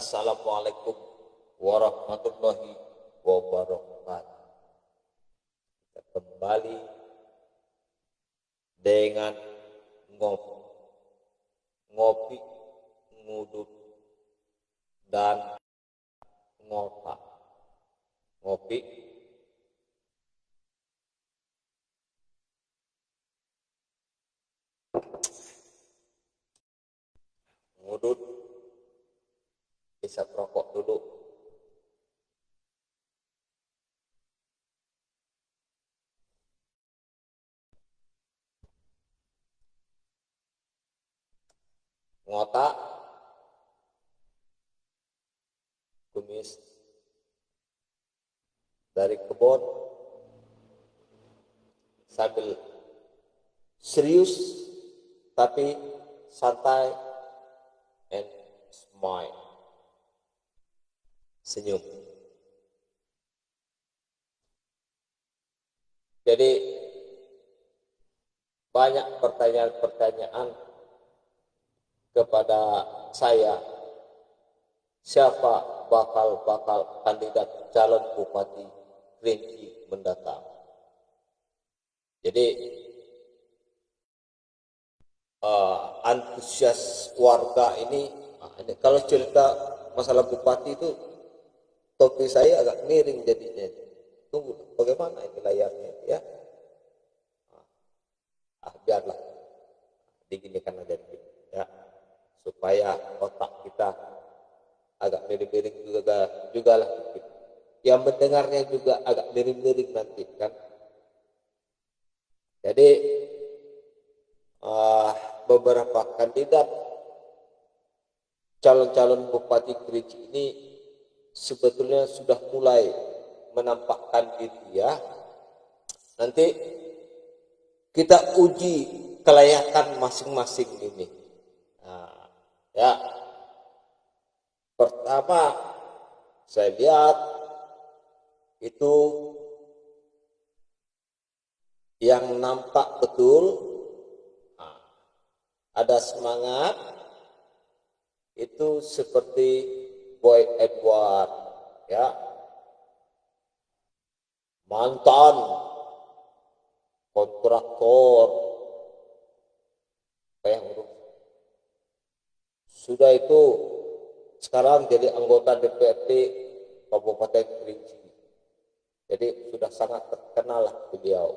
Assalamualaikum warahmatullahi wabarakatuh. Kita kembali dengan ngopi, ngudut, dan ngotak. Ngopi, ngudut, isap rokok dulu. Ngotak, kumis dari kebun sambil serius tapi santai and smile, senyum. Jadi banyak pertanyaan-pertanyaan kepada saya, siapa bakal kandidat calon Bupati Kerinci mendatang. Jadi antusias warga ini kalau cerita masalah bupati itu topi saya agak miring jadinya. Tunggu bagaimana ini layarnya ya. Biarlah diginikan aja ya, supaya otak kita agak miring-miring juga lah. Yang mendengarnya juga agak miring-miring nanti kan. Jadi beberapa kandidat calon-calon Bupati Kerinci ini sebetulnya sudah mulai menampakkan diri ya. Nanti kita uji kelayakan masing-masing ini. Ya, pertama saya lihat itu yang nampak betul ada semangat itu seperti Boy Edward ya, mantan kontraktor yang sudah itu sekarang jadi anggota DPRD Kabupaten Kerinci. Jadi sudah sangat terkenal lah beliau.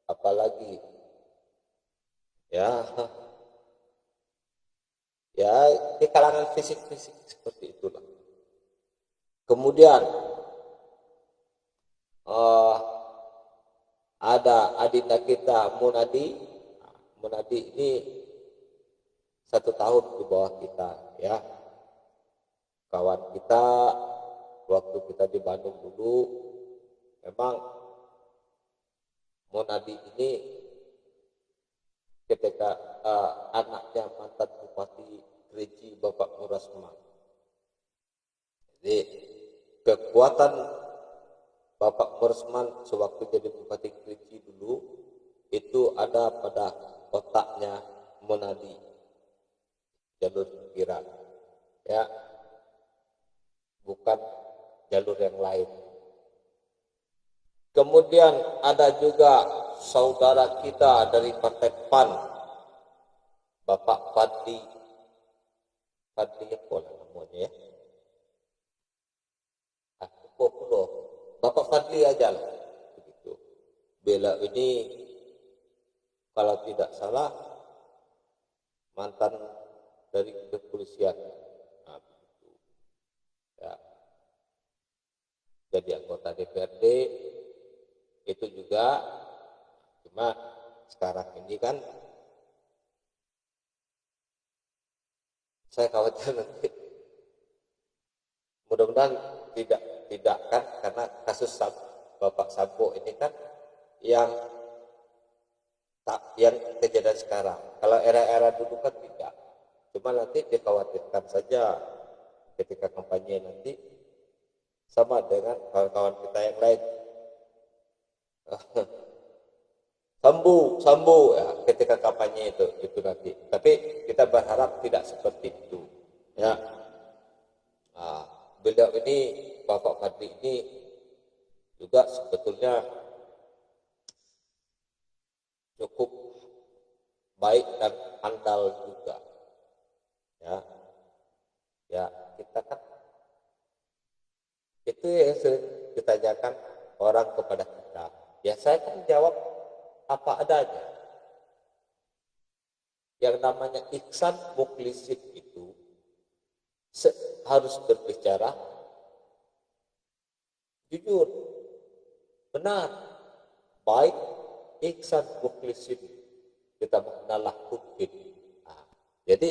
Apalagi ya di kalangan fisik-fisik seperti itulah. Kemudian ada adinda kita Munadi ini 1 tahun di bawah kita ya, kawan kita waktu kita di Bandung dulu. Memang Munadi ini ketika anaknya mantan Bupati Kerinci Bapak Murasman. Jadi kekuatan Bapak Murasman sewaktu jadi Bupati Kerinci dulu itu ada pada otaknya Munadi, jalur pikiran ya, bukan jalur yang lain. Kemudian ada juga saudara kita dari Partai PAN, Bapak Fadli apa namanya ya? Bapak Fadli aja lah begitu. Bela ini kalau tidak salah mantan dari kepolisian. Begitu. Ya. Jadi anggota DPRD itu juga, cuma sekarang ini kan saya khawatir nanti mudah-mudahan tidak kan, karena kasus Bapak Sambo ini kan yang kejadian sekarang. Kalau era-era dulu kan tidak. Cuma nanti dikhawatirkan saja ketika kampanye nanti sama dengan kawan-kawan kita yang lain. Sambu ya ketika kampanye itu nanti. Tapi kita berharap tidak seperti itu. Ya. ini Bapak Fadli ini juga sebetulnya cukup baik dan handal juga. Ya, kita kan itu yang sering ditanyakan orang kepada kita. Ya saya kan jawab apa adanya. Yang namanya ihsan mukhlisin itu harus berbicara jujur, benar, baik, ihsan mukhlisin, kita mengenal hukum. Jadi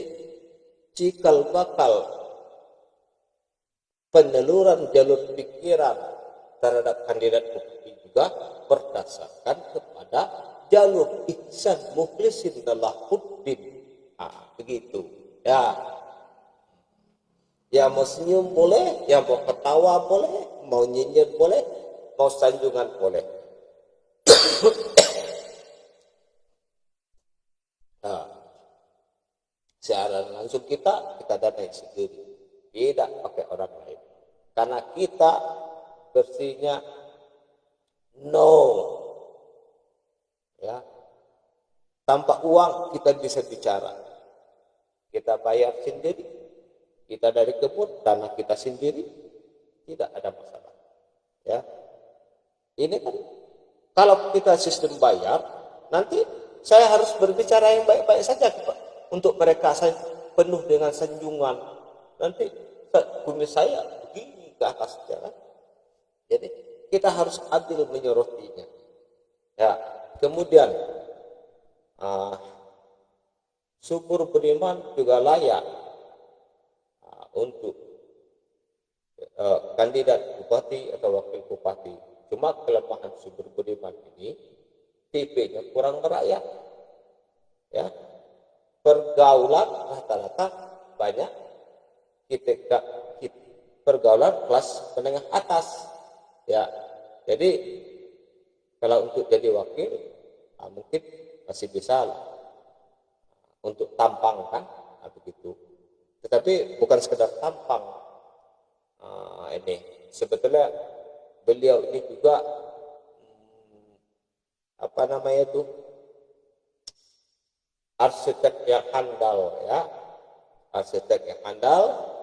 cikal bakal penyaluran jalur pikiran terhadap kandidat hukum juga berdasarkan kepada jalur ihsan mukhlisin dalahuddin. Begitu ya. Ya mau senyum boleh, ya mau ketawa boleh, mau nyinyir boleh, mau sanjungan boleh. Siaran langsung kita danai sendiri, tidak pakai orang lain, karena kita bersihnya no, ya, tanpa uang kita bisa bicara, kita bayar sendiri, kita dari kebun tanah kita sendiri, tidak ada masalah, ya. Ini kan kalau kita sistem bayar, nanti saya harus berbicara yang baik-baik saja untuk mereka, saya penuh dengan sanjungan, nanti kumis saya begini ke atas, kan? Jadi kita harus adil menyorotinya. Ya, kemudian subur beriman juga layak untuk kandidat bupati atau wakil bupati. Cuma kelemahan subur beriman ini tipe-nya kurang merakyat, ya. Pergaulan rata-rata banyak kita pergaulan kelas menengah atas, ya. Jadi kalau untuk jadi wakil mungkin masih bisa lah untuk tampang, kan, begitu. Tetapi bukan sekedar tampang, ini sebetulnya beliau ini juga apa namanya itu, arsitek yang handal, ya, arsitek yang handal.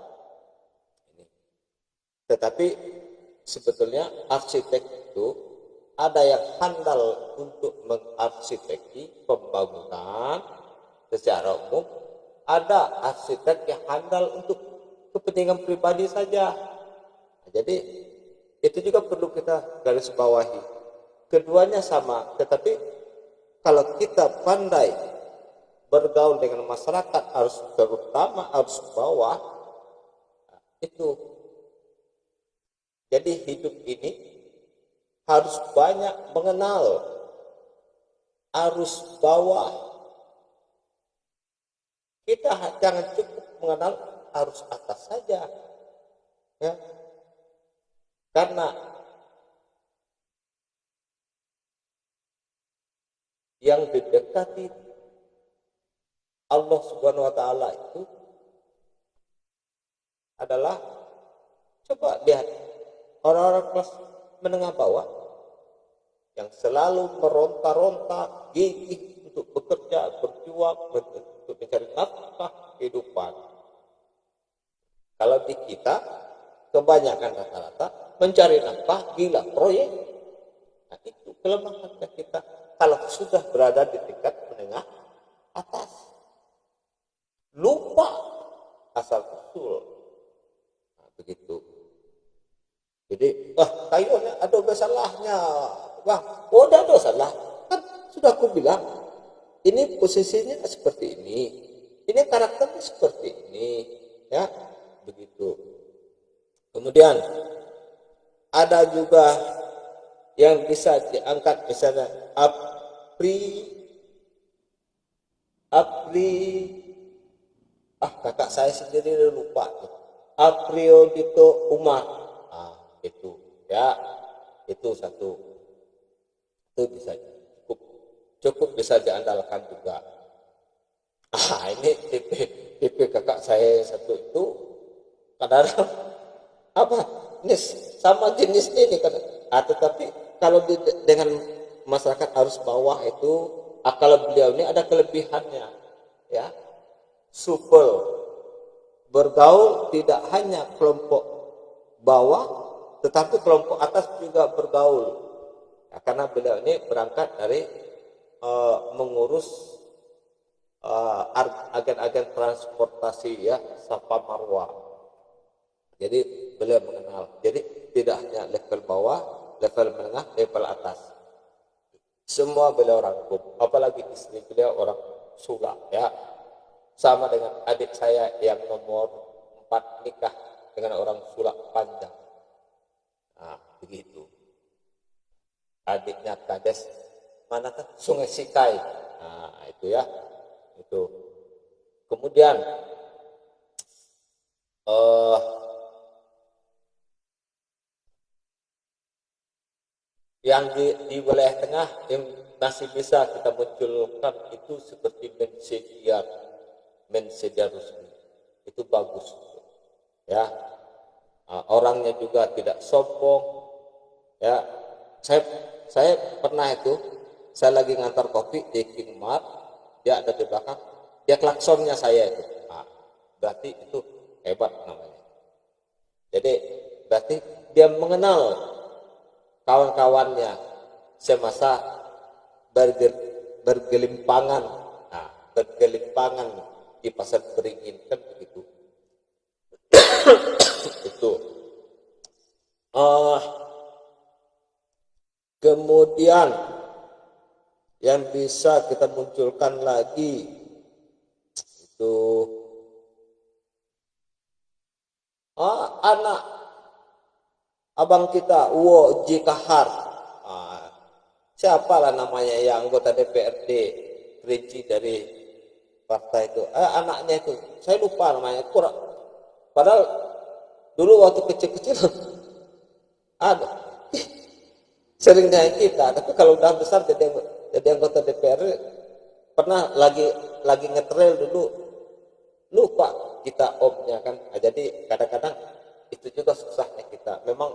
Tetapi sebetulnya arsitek itu ada yang handal untuk mengarsiteki pembangunan secara umum, ada arsitek yang handal untuk kepentingan pribadi saja. Jadi itu juga perlu kita garis bawahi. Keduanya sama, tetapi kalau kita pandai bergaul dengan masyarakat, harus terutama harus bawah, itu jadi hidup ini harus banyak mengenal arus bawah. Kita jangan cukup mengenal arus atas saja, ya, karena yang didekati Allah Subhanahu wa Ta'ala itu adalah, coba lihat orang-orang kelas menengah bawah yang selalu meronta-ronta gigih untuk bekerja, berjuang untuk mencari nafkah kehidupan. Kalau di kita kebanyakan rata-rata mencari nafkah gila proyek. Nah, itu kelemahan kita kalau sudah berada di tingkat menengah atas, lupa asal usul. Nah, begitu. Jadi kayunya ada salahnya, bang. Oh, ada salah, kan sudah aku bilang ini posisinya seperti ini karakternya seperti ini, ya, begitu. Kemudian ada juga yang bisa diangkat, misalnya kakak saya sendiri lupa tuh. Apriodito Umar, itu, ya, itu satu, itu bisa cukup bisa diandalkan juga. Ini tipe kakak saya satu itu kadang apa ini sama jenisnya ini kan. Tetapi kalau dengan masyarakat arus bawah itu, kalau beliau ini ada kelebihannya, ya, supel, bergaul tidak hanya kelompok bawah, tetapi kelompok atas juga bergaul. Ya, karena beliau ini berangkat dari mengurus agen-agen transportasi, ya, Safa Marwah. Jadi beliau mengenal. Jadi tidak hanya level bawah, level menengah, level atas. Semua beliau rangkum. Apalagi istri beliau orang Sula, ya. Sama dengan adik saya yang nomor 4 nikah dengan orang Sula Panjang. Nah, begitu. Adiknya Kades mana kan Sungai Sikai. Nah, itu ya. Itu. Kemudian yang di wilayah tengah yang masih bisa kita munculkan itu seperti Mensedia Rusmi. Itu bagus, ya. Orangnya juga tidak sombong, ya. Saya pernah itu, saya lagi ngantar kopi di King Mart, dia ada di belakang, dia klaksonnya saya itu. Berarti itu hebat namanya. Jadi berarti dia mengenal kawan-kawannya semasa bergelimpangan, bergelimpangan di pasar Beringin, kan begitu. Itu. Kemudian yang bisa kita munculkan lagi itu anak abang kita, Wo Jikahar. Siapalah namanya yang anggota DPRD Kerinci dari partai itu. Anaknya itu, saya lupa namanya. Padahal dulu waktu kecil-kecil ada seringnya kita, tapi kalau udah besar jadi anggota DPR, pernah lagi ngetrail dulu, lupa kita omnya kan. Jadi kadang-kadang itu juga susahnya kita. Memang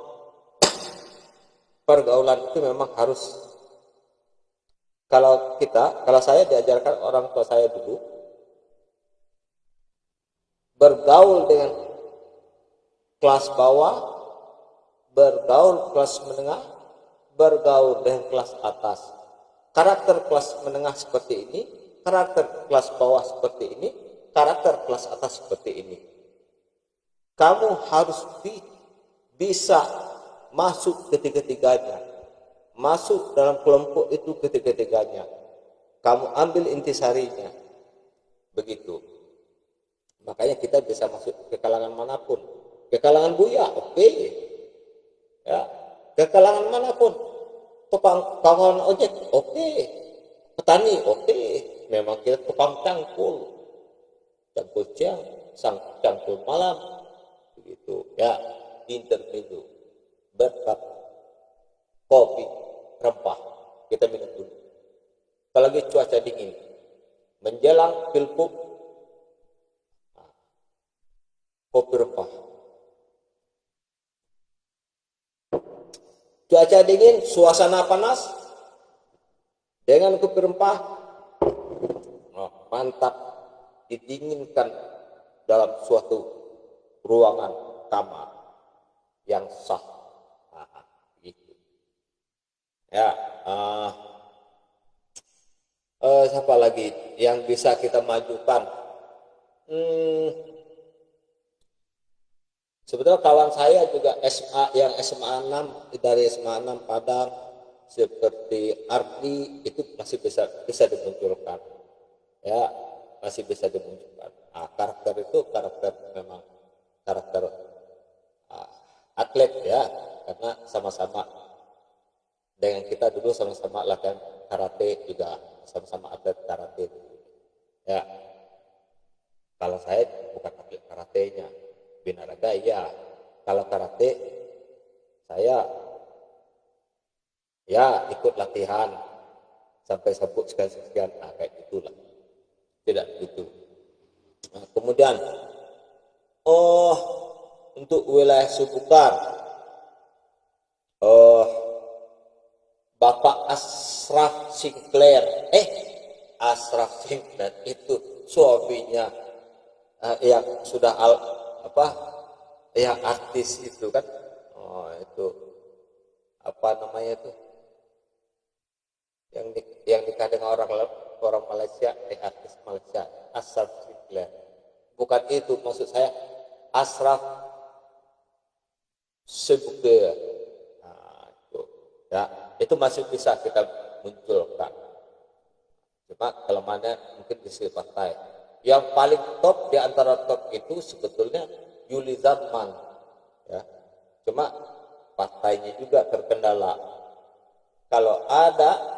pergaulan itu memang harus, kalau saya diajarkan orang tua saya dulu, bergaul dengan kelas bawah, bergaul kelas menengah, bergaul dengan kelas atas. Karakter kelas menengah seperti ini, karakter kelas bawah seperti ini, karakter kelas atas seperti ini. Kamu harus bisa masuk ketiga-tiganya, masuk dalam kelompok itu ketiga-tiganya. Kamu ambil intisarinya, begitu. Makanya kita bisa masuk ke kalangan manapun, ke kalangan buya, oke, ya, ke kalangan manapun, tukang kawan ojek, oke, petani, oke. Memang kita tukang cangkul siang, cangkul malam, begitu, ya. Intermezzo, berkat kopi rempah kita minum dulu. Apalagi cuaca dingin menjelang pilgub, kopi rempah. Cuaca dingin, suasana panas, dengan kopi rempah, mantap, didinginkan dalam suatu ruangan kamar yang sah. Gitu. Ya, siapa lagi yang bisa kita majukan? Sebetulnya kawan saya juga yang SMA 6 dari SMA 6 Padang seperti Ardi itu masih bisa dimunculkan. Ya, masih bisa dimunculkan. Karakter itu memang karakter atlet, ya, karena sama-sama dengan kita dulu sama-sama latihan karate, juga sama-sama atlet karate. Ya, kalau saya bukan atlet karatenya, binaraga ya. Kalau karate saya ya ikut latihan sampai sabuk sekian, kayak gitulah. Tidak begitu. Kemudian untuk wilayah Subukar Sinclair. Ashraf Sinclair itu suaminya yang sudah artis itu kan. Oh, itu apa namanya itu? Yang nikah dengan orang Malaysia, artis Malaysia, Ashraf Sinclair. Bukan itu maksud saya, Ashraf Sinclair. Nah, itu. Ya, itu masih bisa kita munculkan. Cuma kelemahannya mungkin di sisi partai. Yang paling top di antara top itu sebetulnya Yuli Zarman. Ya. Cuma partainya juga terkendala. Kalau ada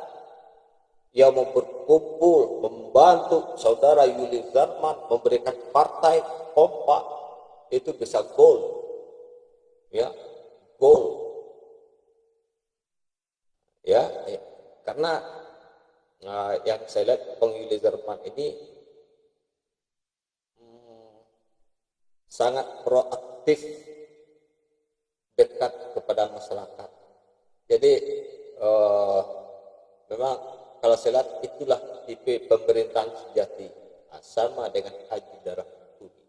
yang berkumpul membantu saudara Yuli Zarman memberikan partai kompak, itu bisa goal. Ya, goal. Ya, karena yang saya lihat Bang Yuli Zarman ini sangat proaktif, dekat kepada masyarakat. Jadi memang kalau saya lihat itulah tipe pemerintahan sejati, sama dengan Haji Darah Tuni.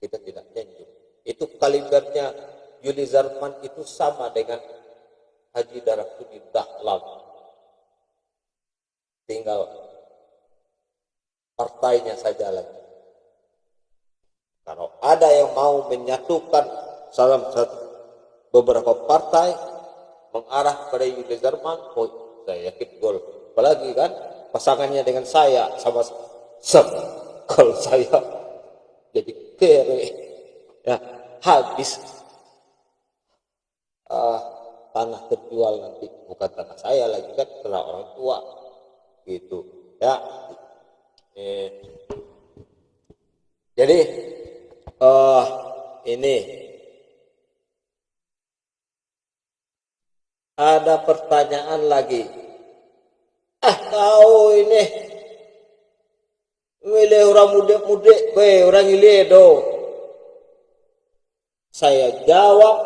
Kita tidak nyanjung. Itu kalibernya Yuli Zarman itu sama dengan Haji Darah Tuni Dahlan. Tinggal partainya saja lagi. Kalau ada yang mau menyatukan salah satu beberapa partai mengarah pada Yuli Zarman, saya yakin gol. Apalagi kan pasangannya dengan saya sama kalau saya jadi kere, ya habis tanah terjual nanti, bukan tanah saya lagi kan, tanah orang tua gitu ya. Jadi ini ada pertanyaan lagi. Kau ini milih orang muda-muda, orang iledo. Saya jawab,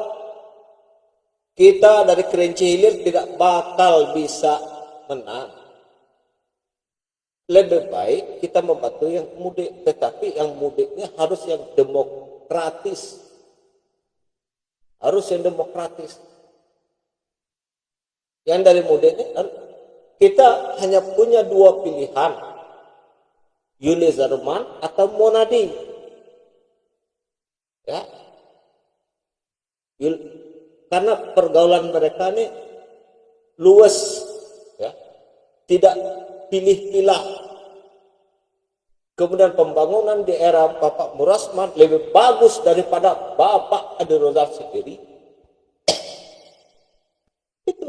kita dari Kerinci Hilir tidak bakal bisa menang. Lebih baik kita membantu yang muda, tetapi yang mudanya harus yang demokratis. Harus yang demokratis. Yang dari mudanya, kita hanya punya dua pilihan. Yuli Zarman atau Monadi. Ya. Karena pergaulan mereka ini luas, ya. Tidak pilih-pilih. Kemudian pembangunan di era Bapak Murasman lebih bagus daripada Bapak Adi Rozal sendiri. Itu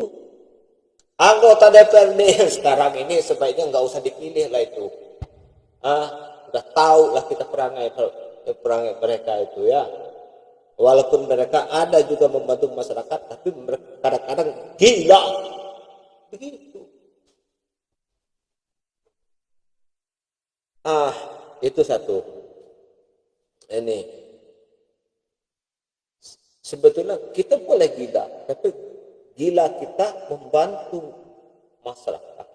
anggota DPRD yang sekarang ini sebaiknya nggak usah dipilih lah itu. Udah tahu lah kita perangai mereka itu ya. Walaupun mereka ada juga membantu masyarakat, tapi mereka kadang-kadang gila. Begitu. Itu satu. Ini sebetulnya kita boleh gila, tapi gila kita membantu masyarakat,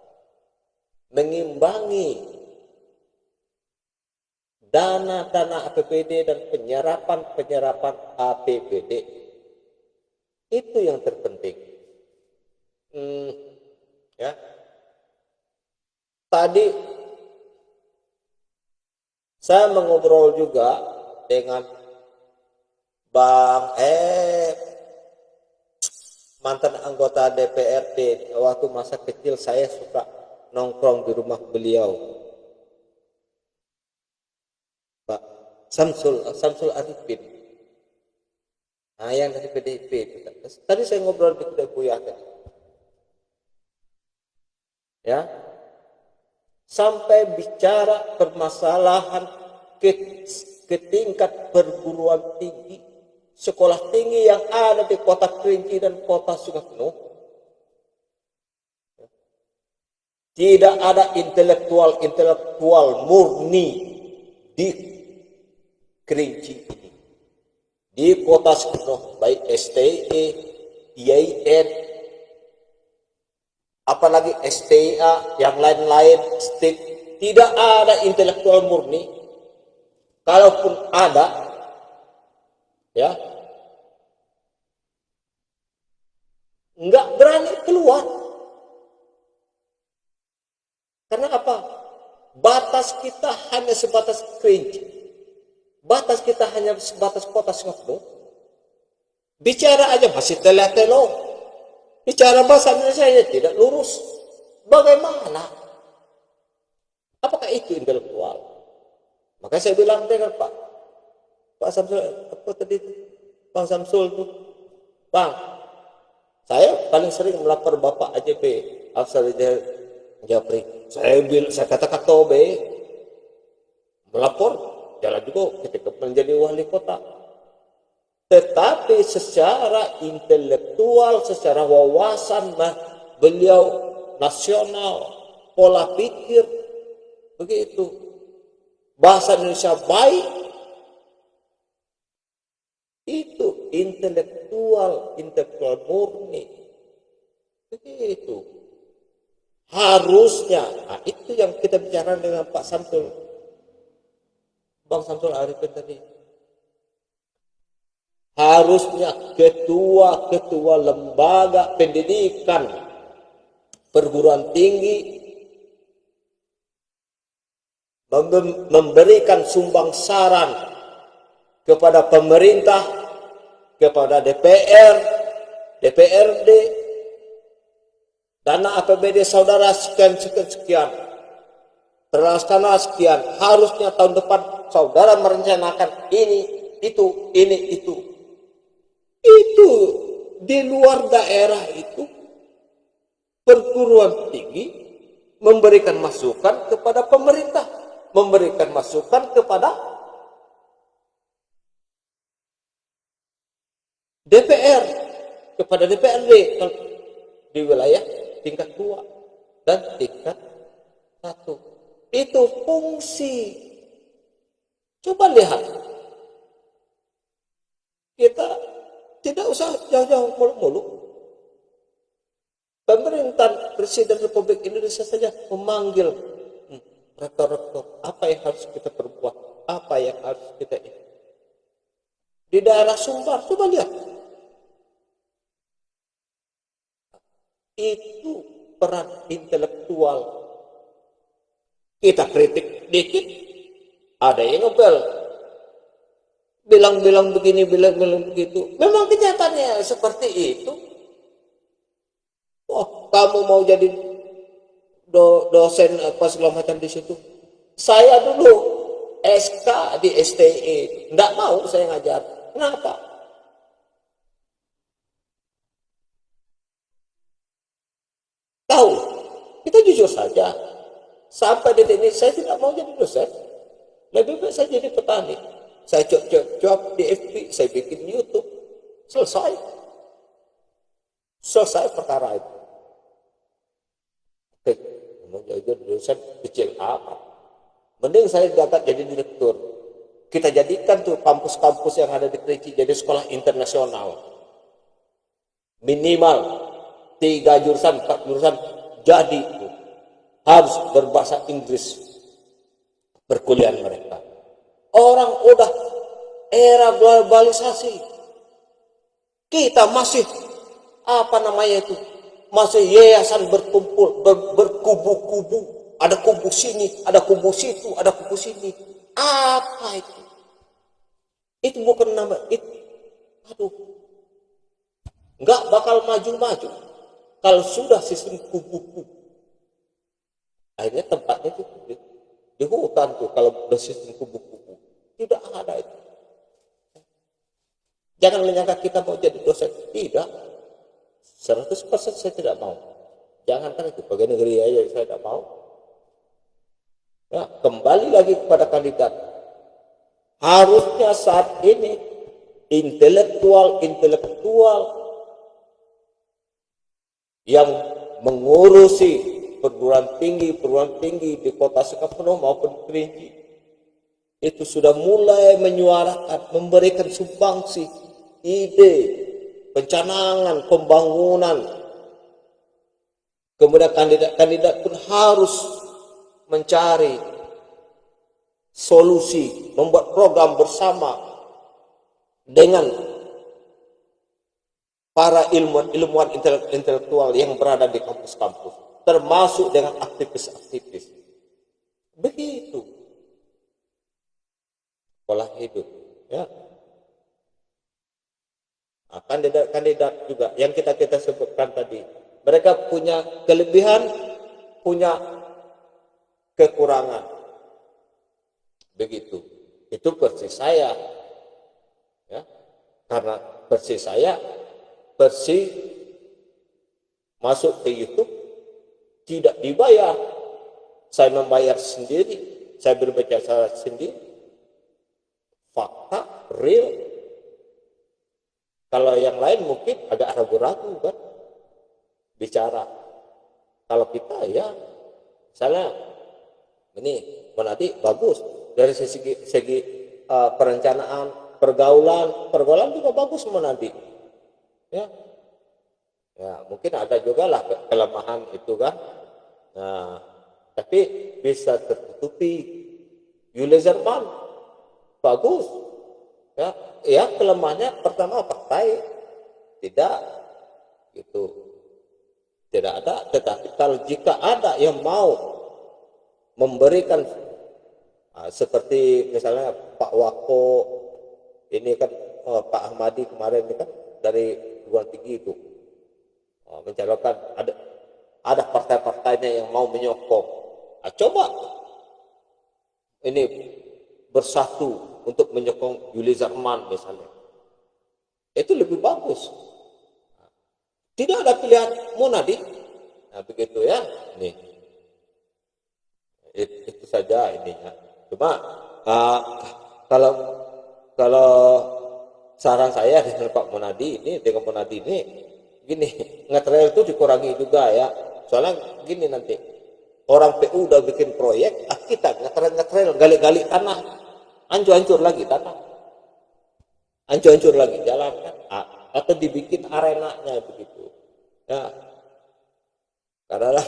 mengimbangi dana-dana APBD dan penyerapan APBD. Itu yang terpenting. Ya. Tadi saya mengobrol juga dengan mantan anggota DPRD. Waktu masa kecil saya suka nongkrong di rumah beliau, Pak Samsul Arifin. Yang dari PDIP. Tadi saya ngobrol di Kedai Buya tadi. Ya. Sampai bicara permasalahan ke tingkat perguruan tinggi, sekolah tinggi yang ada di Kota Kerinci dan Kota Sukabumi. Tidak ada intelektual murni di Kerinci ini. Di Kota Sukabumi, baik STE, IAIN, apalagi STIA, yang lain-lain, STIK, tidak ada intelektual murni. Kalaupun ada, ya, nggak berani keluar. Karena apa? Batas kita hanya sebatas cringe. Batas kita hanya sebatas kota Singapura. Bicara aja masih teletelo. Bicara bahasa Indonesia aja tidak lurus. Bagaimana? Apakah itu intelektual? Makanya saya bilang dengan Pak Samsul, apa tadi itu? Bang Samsul tuh, Bang, saya paling sering melapor Bapak AJP, Afsal Japri. Saya katakan Tobe melapor, jalan juga ketika menjadi wali kota. Tetapi secara intelektual, secara wawasan, beliau nasional, pola pikir, begitu. Bahasa Indonesia baik, itu intelektual murni. Begitu. Harusnya, nah itu yang kita bicara dengan Pak Samsul, Bang Samsul Arifin tadi. Harusnya ketua lembaga pendidikan perguruan tinggi memberikan sumbang saran kepada pemerintah, kepada DPR, DPRD, dana APBD saudara sekian, terlaksana sekian. Harusnya tahun depan saudara merencanakan ini, itu. Itu di luar daerah itu perguruan tinggi memberikan masukan kepada pemerintah, memberikan masukan kepada DPR, kepada DPRD di wilayah tingkat 2 dan tingkat 1. Itu fungsi. Coba lihat. Kita tidak usah jauh-jauh muluk-muluk. Pemerintah Presiden Republik Indonesia saja memanggil rektor-rektor, apa yang harus kita perbuat, apa yang harus kita ini. Di daerah Sumbar, coba lihat. Itu peran intelektual. Kita kritik dikit, ada yang ngebel, bilang begini, bilang begitu. Memang kenyataannya seperti itu. Oh, kamu mau jadi dosen apa segala macam di situ? Saya dulu SK di STE, nggak mau saya ngajar. Kenapa? Tahu, kita jujur saja. Sampai detik ini saya tidak mau jadi dosen. Lebih baik saya jadi petani. Saya job di FB, saya bikin YouTube. Selesai perkara itu. Oke, mau jadi dosen kecil apa? Mending saya dapat jadi direktur. Kita jadikan tuh kampus-kampus yang ada di Kerinci jadi sekolah internasional. Minimal 3 jurusan, 4 jurusan jadi harus berbahasa Inggris perkuliahan mereka. Orang udah era globalisasi. Kita masih masih yayasan berkumpul, berkubu-kubu. Ada kubu sini, ada kubu situ, ada kubu sini. Apa itu? Itu bukan nama itu. Aduh. Enggak bakal maju-maju kalau sudah sistem kubu-kubu. Akhirnya tempatnya itu di hutan tuh kalau udah sistem kubu-kubu. Tidak ada itu. Jangan menyangka kita mau jadi dosen. Tidak. 100% saya tidak mau. Jangankan itu, bagian negeri aja saya tidak mau. Ya, kembali lagi kepada kandidat. Harusnya saat ini intelektual yang mengurusi perguruan tinggi di kota Sukabumi maupun Kerinci itu sudah mulai menyuarakan, memberikan sumbangsi ide pencanangan pembangunan Kemudian kandidat-kandidat pun harus mencari solusi, membuat program bersama dengan para ilmuwan intelektual yang berada di kampus-kampus, termasuk dengan aktivis-aktivis. Begitu pola hidup, ya. Nah, kandidat-kandidat juga yang kita sebutkan tadi, mereka punya kelebihan, punya kekurangan. Begitu. Itu persis saya, ya. Karena persis saya masuk ke YouTube tidak dibayar, saya membayar sendiri, saya berbicara sendiri, fakta real. Kalau yang lain mungkin agak ragu-ragu kan bicara. Kalau kita ya, misalnya ini Monadi bagus dari segi perencanaan, pergaulan juga bagus Monadi. Ya, mungkin ada juga lah kelemahan itu kan. Nah, tapi bisa tertutupi. Yule Zerman bagus. Ya kelemahannya pertama partai tidak gitu, tidak ada. Tetapi kalau jika ada yang mau memberikan seperti misalnya Pak Wako ini kan, Pak Ahmadi kemarin ini kan dari perguruan tinggi itu mencalonkan, ada partai-partainya yang mau menyokong. Coba ini bersatu untuk menyokong Yuli Zarman misalnya, itu lebih bagus. Tidak ada pilihan Monadi. Nah begitu ya. Nih itu saja ininya. Cuma kalau saran saya dengan Pak Monadi ini, gini, ngetrail itu dikurangi juga ya. Soalnya gini, nanti orang PU udah bikin proyek, kita ngetrail gali-gali tanah, hancur lagi tanah, hancur lagi jalan kan, atau dibikin arenanya begitu. Ya, karena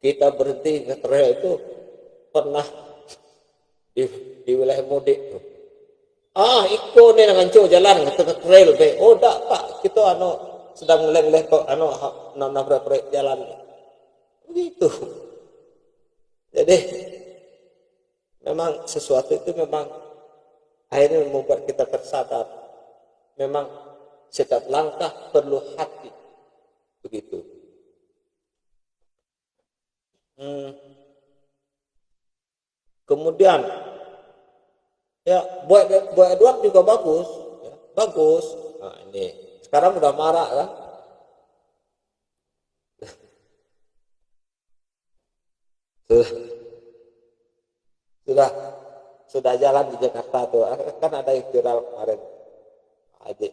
kita berhenti ngetrail itu pernah di wilayah mudik tuh. Iko nih ngancur jalan ke trail be. Oh dak Pak, kita sedang leleh kok nabrak proyek jalan. Begitu. Jadi memang sesuatu itu memang akhirnya membuat kita tersadar. Memang setiap langkah perlu hati. Begitu. Kemudian ya, buat Edward juga bagus, ya, bagus. Nah, ini sekarang udah marah kan? sudah jalan di Jakarta tuh, kan ada yang viral kemarin, aja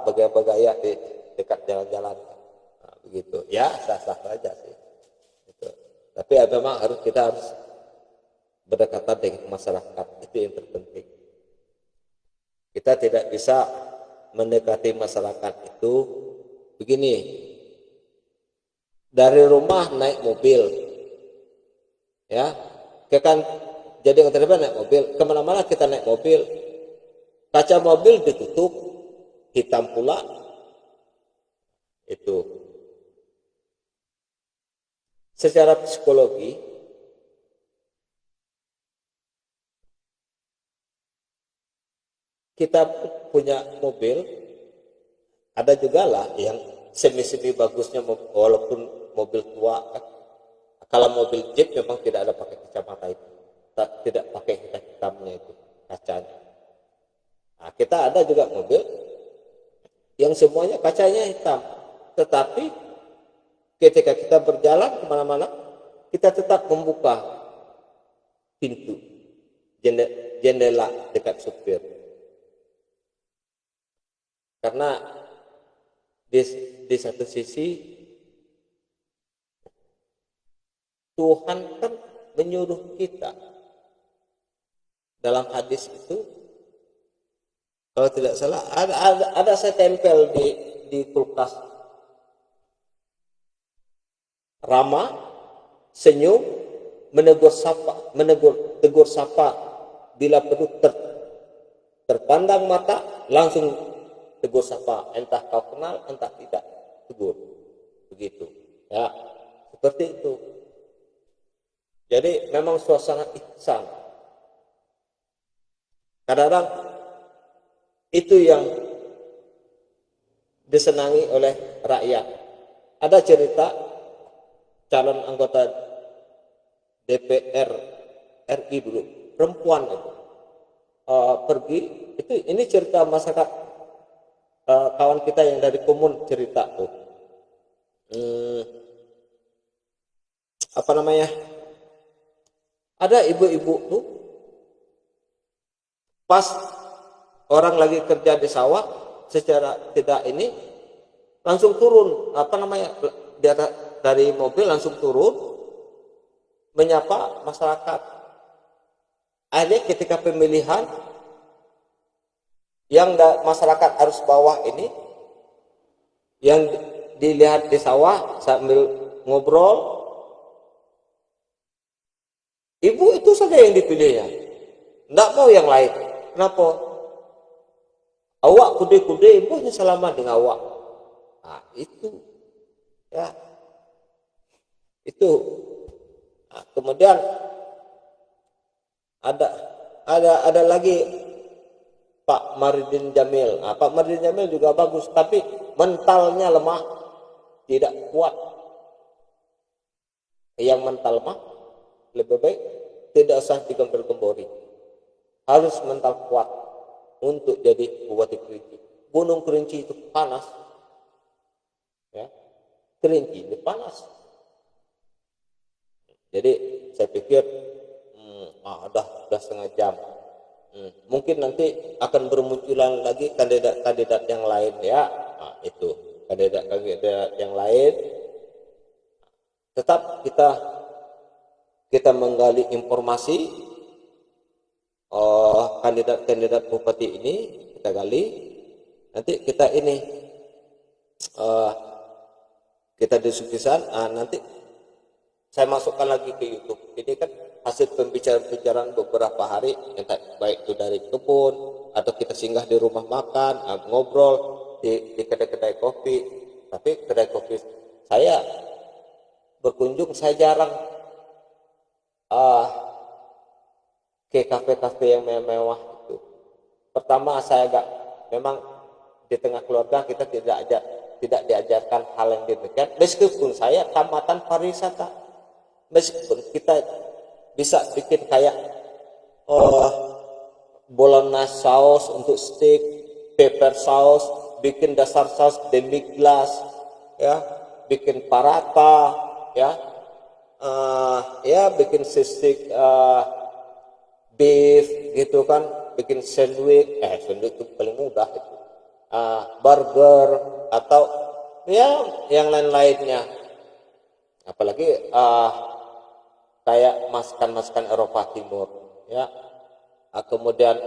bergaya-bergaya di dekat jalan-jalan, nah, begitu. Ya sah-sah saja sih. Gitu. Tapi ya, memang kita harus berdekatan dengan masyarakat, itu yang terpenting. Kita tidak bisa mendekati masyarakat itu begini, dari rumah naik mobil, ya, kan jadi naik mobil, kemana-mana kita naik mobil, kaca mobil ditutup, hitam pula, itu secara psikologi kita punya mobil, ada juga lah yang semi-semi bagusnya walaupun mobil tua kan. Kalau mobil Jeep memang tidak ada pakai kacamata itu, tidak pakai hitamnya itu kacanya. Nah, kita ada juga mobil yang semuanya kacanya hitam, tetapi ketika kita berjalan kemana-mana kita tetap membuka pintu jendela dekat supir. Karena di satu sisi Tuhan kan menyuruh kita dalam hadis itu, kalau tidak salah ada saya tempel di kulkas, ramah, senyum, tegur sapa bila perlu terpandang mata, langsung tegur sapa, entah kau kenal entah tidak, tegur, begitu ya, seperti itu. Jadi memang suasana ihsan. Kadang-kadang itu yang disenangi oleh rakyat. Ada cerita calon anggota DPR RI dulu, perempuan itu pergi, itu ini cerita masyarakat, kawan kita yang dari Komun cerita tuh, apa namanya, ada ibu-ibu tuh pas orang lagi kerja di sawah, secara tidak ini langsung turun, apa namanya, dari mobil langsung turun menyapa masyarakat. Akhirnya ketika pemilihan yang masyarakat arus bawah ini yang dilihat di sawah sambil ngobrol, ibu itu saja yang dipilih ya, tidak mau yang lain. Kenapa? Awak kude-kude, ibu hanya selama dengan awak. Nah, itu ya, itu. Nah, kemudian ada lagi Pak Maridin Jamil. Nah, Pak Maridin Jamil juga bagus, tapi mentalnya lemah, tidak kuat. Yang mental lemah lebih baik tidak usah digembor-gembori, harus mental kuat untuk jadi Bupati Kerinci. Gunung Kerinci itu panas, ya, Kerinci itu panas. Jadi saya pikir udah setengah jam. Mungkin nanti akan bermunculan lagi kandidat-kandidat yang lain ya. Nah, itu kandidat-kandidat yang lain. Tetap kita menggali informasi kandidat-kandidat bupati ini, kita gali. Nanti kita ini kita diskusikan. Nanti saya masukkan lagi ke YouTube. Ini kan hasil pembicaraan beberapa hari, entah baik itu dari kebun atau kita singgah di rumah makan, ngobrol di kedai-kedai kopi. Tapi kedai kopi saya berkunjung, saya jarang ke kafe-kafe yang mewah itu. Pertama, saya memang di tengah keluarga kita tidak diajarkan hal yang demikian. Meskipun saya tamatan pariwisata, meskipun kita bisa bikin kayak bolognese saus untuk steak, pepper saus, bikin dasar saus demi glace, ya, bikin paratha, ya, bikin sisik beef gitu kan, bikin sandwich itu paling mudah itu, burger atau ya yang lain-lainnya, apalagi kayak masakan Eropa Timur, ya. Kemudian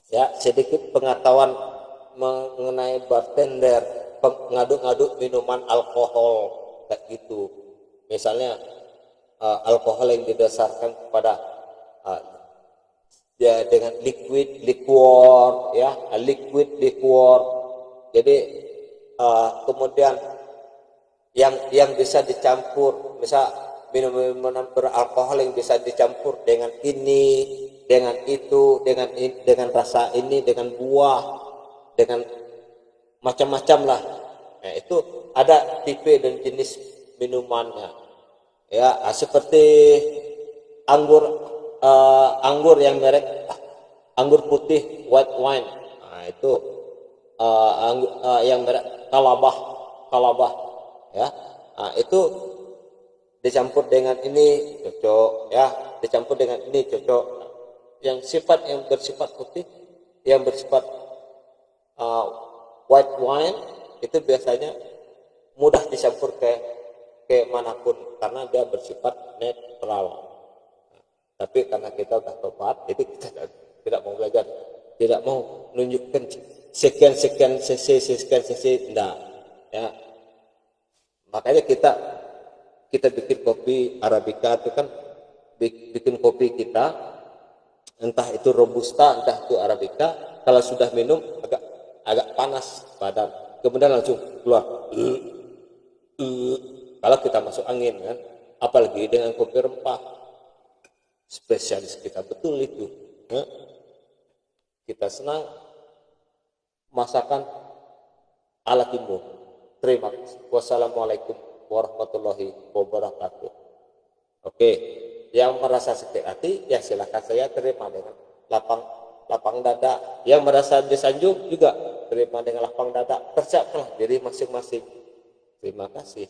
ya sedikit pengetahuan mengenai bartender, ngaduk-ngaduk minuman alkohol kayak gitu. Misalnya alkohol yang didasarkan kepada ya dengan liquor, ya, liquid liquor. Jadi kemudian yang bisa dicampur, misal minuman beralkohol yang bisa dicampur dengan ini, dengan itu, dengan rasa ini, dengan buah, dengan macam-macam lah. Nah, itu ada tipe dan jenis minumannya, ya, seperti anggur yang merek anggur putih white wine. Nah, itu yang merek kalabah, ya. Nah, itu dicampur dengan ini cocok, ya, dicampur dengan ini cocok. Yang bersifat putih, yang bersifat white wine itu biasanya mudah dicampur ke manapun karena dia bersifat netral. Tapi karena kita sudah tobat, jadi kita tidak mau belajar, tidak mau menunjukkan sekian cc, enggak, ya. Makanya kita bikin kopi Arabica itu kan bikin kopi kita, entah itu Robusta, entah itu Arabica, kalau sudah minum agak panas badan, kemudian langsung keluar. Kalau kita masuk angin kan, apalagi dengan kopi rempah, spesialis kita betul itu. Kita senang masakan ala timur. Terima kasih. Wassalamualaikum warahmatullahi wabarakatuh. Oke, yang merasa sakit hati ya silakan saya terima dengan lapang dada. Yang merasa disanjung juga terima dengan lapang dada. Persiapkanlah diri masing-masing. Terima kasih.